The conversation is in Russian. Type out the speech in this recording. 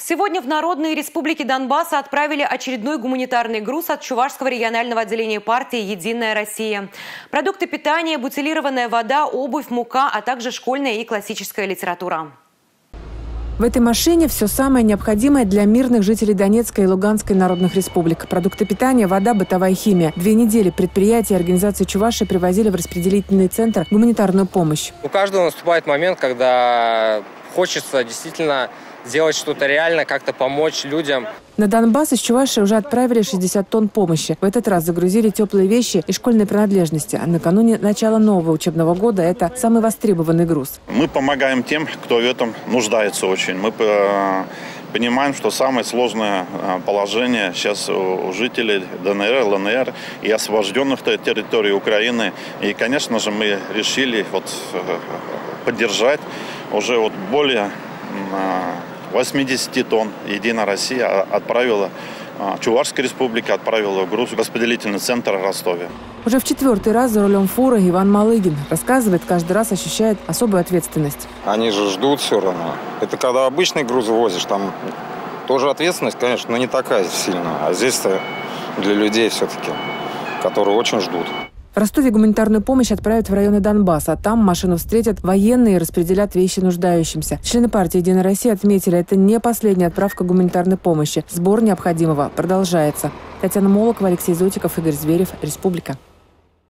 Сегодня в Народные республики Донбасса отправили очередной гуманитарный груз от Чувашского регионального отделения партии «Единая Россия». Продукты питания, бутилированная вода, обувь, мука, а также школьная и классическая литература. В этой машине все самое необходимое для мирных жителей Донецкой и Луганской народных республик. Продукты питания, вода, бытовая химия. 2 недели предприятия и организации Чувашии привозили в распределительный центр гуманитарную помощь. У каждого наступает момент, когда хочется действительно сделать что-то реально, как-то помочь людям. На Донбасс из Чувашии уже отправили 60 тонн помощи. В этот раз загрузили теплые вещи и школьные принадлежности. А накануне начала нового учебного года это самый востребованный груз. Мы помогаем тем, кто в этом нуждается очень. Мы понимаем, что самое сложное положение сейчас у жителей ДНР, ЛНР и освобожденных территорий Украины. И, конечно же, мы решили поддержать уже более 80 тонн. «Единая Россия» отправила, Чувашская республика отправила груз в распределительный центр в Ростове. Уже в 4-й раз за рулем фуры Иван Малыгин рассказывает, каждый раз ощущает особую ответственность. Они же ждут все равно. Это когда обычный груз возишь, там тоже ответственность, конечно, но не такая сильная. А здесь-то для людей все-таки, которые очень ждут. В Ростове гуманитарную помощь отправят в районы Донбасса. А там машину встретят военные и распределят вещи нуждающимся. Члены партии «Единая Россия» отметили, это не последняя отправка гуманитарной помощи. Сбор необходимого продолжается. Татьяна Молокова, Алексей Зотиков, Игорь Зверев. Республика.